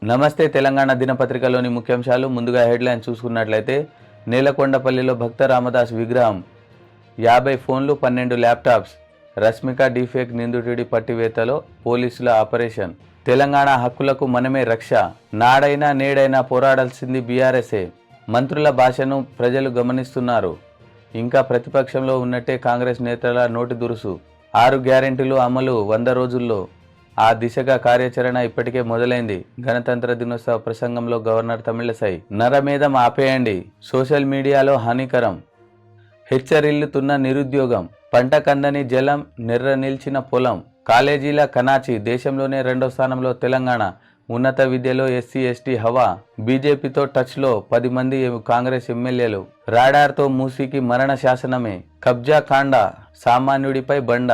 నమస్తే తెలంగాణ దినపత్రికలోని ముఖ్యాంశాలు. ముందుగా హెడ్లైన్ చూసుకున్నట్లయితే నేలకొండపల్లిలో భక్త రామదాస్ విగ్రహం, 50 ఫోన్లు 12 ల్యాప్టాప్స్, రష్మిక డీఫేక్ నిందితుడి పట్టివేతలో పోలీసుల ఆపరేషన్. తెలంగాణ హక్కులకు మనమే రక్ష, నాడైనా నేడైనా పోరాడాల్సింది బీఆర్ఎస్ఏ. మంత్రుల భాషను ప్రజలు గమనిస్తున్నారు. ఇంకా ప్రతిపక్షంలో ఉన్నట్టే కాంగ్రెస్ నేతల నోటి దురుసు. 6 గ్యారెంటీలు అమలు 100 రోజుల్లో. ఆ దిశగా కార్యాచరణ ఇప్పటికే మొదలైంది. గణతంత్ర దినోత్సవ ప్రసంగంలో గవర్నర్ తమిళసై నరమేధం ఆపేయండి, సోషల్ మీడియాలో హానికరం. హెచ్చరిల్లుతున్న నిరుద్యోగం, పంట కందని జలం, నెర్ర నిల్చిన పొలం. కాలేజీల కనాచి, దేశంలోనే 2వ స్థానంలో తెలంగాణ. ఉన్నత విద్యలో ఎస్సీ ఎస్టీ హవా. బీజేపీతో టచ్లో 10 మంది కాంగ్రెస్ ఎమ్మెల్యేలు. రాడార్తో మూసీకి మరణ శాసనమే. కబ్జా కాండ, సామాన్యుడిపై బండ.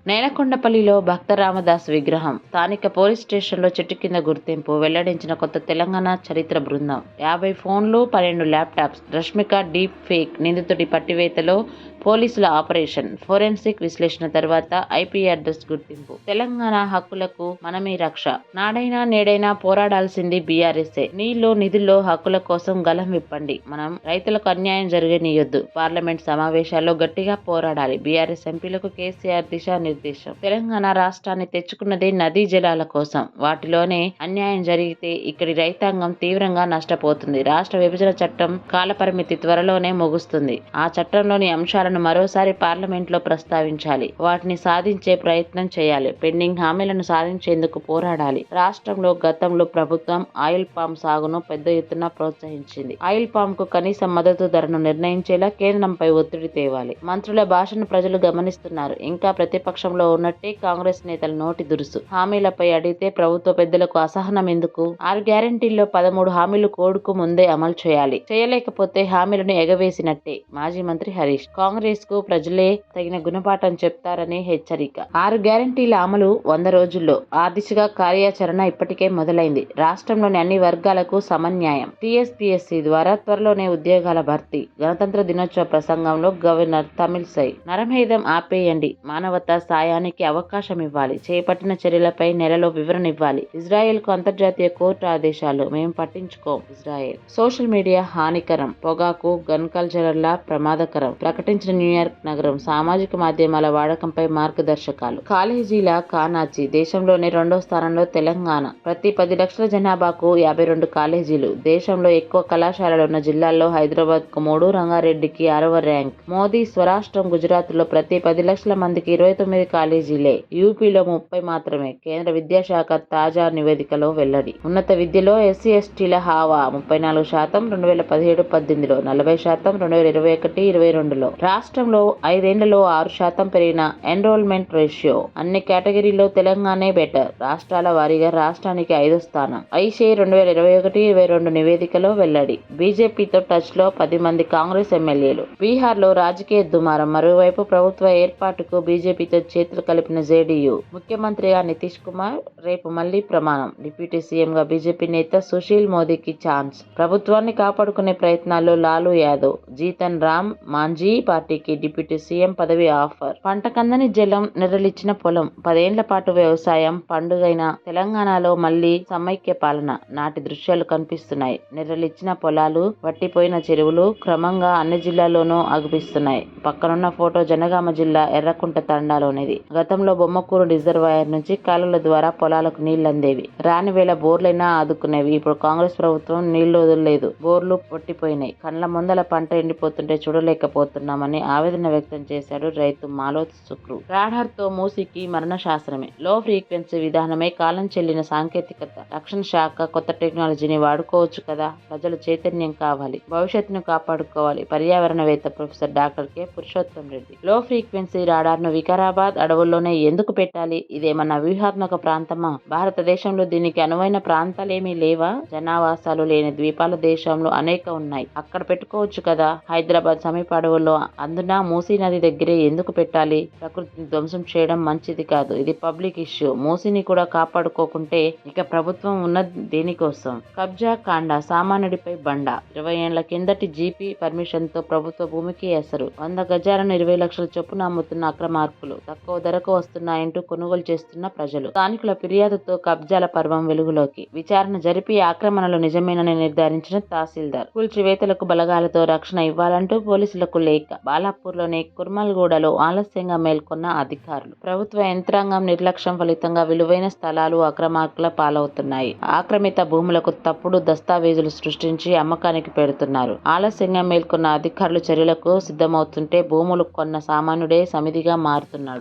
నేలకొండపల్లిలో భక్త రామదాస్ విగ్రహం, స్థానిక పోలీస్ స్టేషన్లో చెట్టు కింద గుర్తింపు వెల్లడించిన కొత్త తెలంగాణ చరిత్ర బృందం. 50 ఫోన్లు 12 ల్యాప్టాప్స్, రష్మిక డీప్ ఫేక్ నిందితుడి పట్టివేతలో పోలీసుల ఆపరేషన్. ఫోరెన్సిక్ విశ్లేషణ తర్వాత ఐపీ అడ్రస్ గుర్తింపు. తెలంగాణ హక్కులకు మనమే రక్ష, నాడైనా నేడైనా పోరాడాల్సింది బీఆర్ఎస్ఏ. నీళ్లు నిధుల్లో హక్కుల కోసం గలం విప్పండి. మనం రైతులకు అన్యాయం జరగనీయొద్దు. పార్లమెంట్ సమావేశాల్లో గట్టిగా పోరాడాలి. బీఆర్ఎస్ ఎంపీలకు కేసీఆర్ దిశానిర్దేశం. తెలంగాణ రాష్ట్రాన్ని తెచ్చుకున్నదే నదీ జలాల కోసం. వాటిలోనే అన్యాయం జరిగితే ఇక్కడి రైతాంగం తీవ్రంగా నష్టపోతుంది. రాష్ట్ర విభజన చట్టం కాలపరిమితి త్వరలోనే ముగుస్తుంది. ఆ చట్టంలోని అంశాలను మరోసారి పార్లమెంట్లో ప్రస్తావించాలి. వాటిని సాధించే ప్రయత్నం చేయాలి. పెండింగ్ హామీలను సాధించేందుకు పోరాడాలి. రాష్ట్రంలో గతంలో ప్రభుత్వం ఆయిల్ పామ్ సాగును పెద్ద ఎత్తున ప్రోత్సహించింది. ఆయిల్ పామ్ కు కనీస మద్దతు ధరను నిర్ణయించేలా కేంద్రంపై ఒత్తిడి తేవాలి. మంత్రుల భాషను ప్రజలు గమనిస్తున్నారు. ఇంకా ప్రతిపక్షంలో ఉన్నట్టే కాంగ్రెస్ నేతల నోటి దురుసు. హామీలపై అడిగితే ప్రభుత్వ పెద్దలకు అసహనం ఎందుకు? 6 గ్యారెంటీల్లో 13 హామీలు కోడ్కు ముందే అమలు చేయాలి. చేయలేకపోతే హామీలను ఎగవేసినట్టే. మాజీ మంత్రి హరీష్. కాంగ్రెస్ కు ప్రజలే తగిన గుణపాఠం చెప్తారని హెచ్చరిక. 6 గ్యారెంటీల అమలు 100 రోజుల్లో. ఆ దిశగా కార్యాచరణ ఇప్పటికే మొదలైంది. రాష్ట్రంలోని అన్ని వర్గాలకు సమన్యాయం. టీఎస్పీఎస్సీ ద్వారా త్వరలోనే ఉద్యోగాల భర్తీ. గణతంత్ర దినోత్సవ ప్రసంగంలో గవర్నర్ తమిళసై నరమేధం ఆపేయండి, మానవతా సాయానికి అవకాశం ఇవ్వాలి, చేపట్టిన చర్యలపై నెలలో వివరణ ఇవ్వాలి. ఇజ్రాయెల్ కు అంతర్జాతీయ కోర్టు ఆదేశాలు, మేము పట్టించుకోం. ఇజ్రాయెల్. సోషల్ మీడియా హానికరం, పొగాకు గన్ కల్చరర్ల ప్రమాదకరం. ప్రకటించిన న్యూయార్క్ నగరం. సామాజిక మాధ్యమాల వాడకంపై మార్గదర్శకాలు. కాలేజీల కానాచి, దేశంలోనే 2వ స్థానంలో తెలంగాణ. ప్రతి 10 లక్షల జనాభాకు 52 కాలేజీలు. దేశంలో ఎక్కువ కళాశాలలున్న జిల్లాల్లో హైదరాబాద్ కు 3, రంగారెడ్డికి 6వ ర్యాంక్. మోదీ స్వరాష్ట్రం గుజరాత్లో ప్రతి 10 లక్షల మందికి 29 కాలేజీలే. యూపీలో 30 మాత్రమే. కేంద్ర విద్యాశాఖ తాజా నివేదికలో వెల్లడి. ఉన్నత విద్యలో ఎస్సీ ఎస్టీల హావా 34% 2017-18లో, 40% 2021-22లో. రాష్ట్రంలో 5 ఏళ్లలో 6% పెరిగిన ఎన్రోల్మెంట్ రేషియో. అన్ని కేటగిరీల్లో తెలంగాణే బెటర్. రాష్ట్రాల వారీగా రాష్ట్రానికి 5వ స్థానం. ఐషే 2021-22 నివేదికలో వెల్లడి. బీజేపీతో టచ్ లో 10 మంది కాంగ్రెస్ ఎమ్మెల్యేలు. బీహార్లో రాజకీయ దుమారం. మరోవైపు ప్రభుత్వ ఏర్పాటుకు బీజేపీతో చేతులు కలిపిన జేడీయూ. ముఖ్యమంత్రిగా నితీష్ కుమార్, రేపు మళ్లీ ప్రమాణం. డిప్యూటీ సీఎంగా బీజేపీ నేత సుశీల్ మోదీకి ఛాన్స్. ప్రభుత్వాన్ని కాపాడుకునే ప్రయత్నాల్లో లాలూ యాదవ్. జీతన్ రామ్ మాంఝీ పార్టీకి డిప్యూటీ సీఎం పదవి ఆఫర్. పంట కందని జలం, నెర్రలిచ్చిన పొలం. 10 ఏళ్ల పాటు వ్యవసాయం పండుగైన తెలంగాణలో మళ్లీ సమైక్య పాలన. నాటి దృశ్యాలు కనిపిస్తున్నాయి. నెర్రలిచ్చిన పొలాలు, వట్టిపోయిన చెరువులు క్రమంగా అన్ని జిల్లాల్లోనూ అగుపిస్తున్నాయి. పక్కనున్న ఫోటో జనగామ జిల్లా ఎర్రకుంట తండాలోనిది. గతంలో బొమ్మకూరు రిజర్వాయర్ నుంచి కాలువల ద్వారా పొలాలకు నీళ్లందేవి. రాని వేళ బోర్లైనా ఆదుకునేవి. ఇప్పుడు కాంగ్రెస్ ప్రభుత్వం నీళ్లు వదలలేదు. బోర్లు పట్టిపోయినాయి. కండ్ల ముందల పంట ఎండిపోతుంటే చూడలేకపోతున్నామని ఆవేదన వ్యక్తం చేశాడు రైతు మాలోత్ సుక్రు. రాడార్ తో మూసీకి మరణ శాసనమే. లో ఫ్రీక్వెన్సీ విధానమే కాలం చెల్లిన సాంకేతికత. రక్షణ శాఖ కొత్త టెక్నాలజీని వాడుకోవచ్చు కదా. ప్రజలు చైతన్యం కావాలి. భవిష్యత్తును కాపాడుకోవాలి. పర్యావరణవేత్త professor doctor K Purushottam Reddy. Low frequency radar ను వికారాబాద్ అడవుల్లోనే ఎందుకు పెట్టాలి? ఇదేమన్నా వ్యూహాత్మక ప్రాంతమా? భారతదేశంలో దీనికి అనువైన ప్రాంతాలేమీ లేవా? జనావాసాలు లేని ద్వీపాల దేశంలో అనేక ఉన్నాయి. అక్కడ పెట్టుకోవచ్చు కదా. హైదరాబాద్ సమీప అడవుల్లో అందున మూసీ నది దగ్గరే ఎందుకు పెట్టాలి? ప్రకృతిని ధ్వంసం చేయడం మంచిది కాదు. ఇది పబ్లిక్ ఇష్యూ. మూసీని కూడా కాపాడుకోకుంటే ఇక ప్రభుత్వం ఉన్నది దేనికోసం? కబ్జా కాండ సామాన్యుడిపై బండ. 20 ఏళ్ల కిందటి జీపీ పర్మిషన్ తో ప్రభుత్వ భూమికి ఎసరు. 100 గజాలను 20 లక్షల చొప్పున అమ్ముతున్న అక్రమార్కులు. తక్కువ ధరకు వస్తున్నాయంటూ కొనుగోలు చేస్తున్న ప్రజలు. స్థానికుల ఫిర్యాదుతో కబ్జాల పర్వం వెలుగులోకి. విచారణ జరిపి ఆక్రమణలు నిజమేనని నిర్ధారించిన తహసీల్దార్. కూల్చివేతలకు బలగాలతో రక్షణ ఇవ్వాలంటూ పోలీసులకు లేఖ. బాలాపూర్లోని కుర్మల్గూడలో ఆలస్యంగా మేల్కొన్న అధికారులు. ప్రభుత్వ యంత్రాంగం నిర్లక్ష్యం ఫలితంగా విలువైన స్థలాలు అక్రమార్కుల పాలవుతున్నాయి. ఆక్రమిత భూములకు తప్పుడు దస్తావేజులు సృష్టించి అమ్మకానికి పెడుతున్నారు. ఆలస్యంగా మేల్కొన్న అధికారులు చర్యలకు సిద్ధమవుతుంటే భూములు కొన్న సామాన్యుడే సమిధిగా మారుతున్నాడు.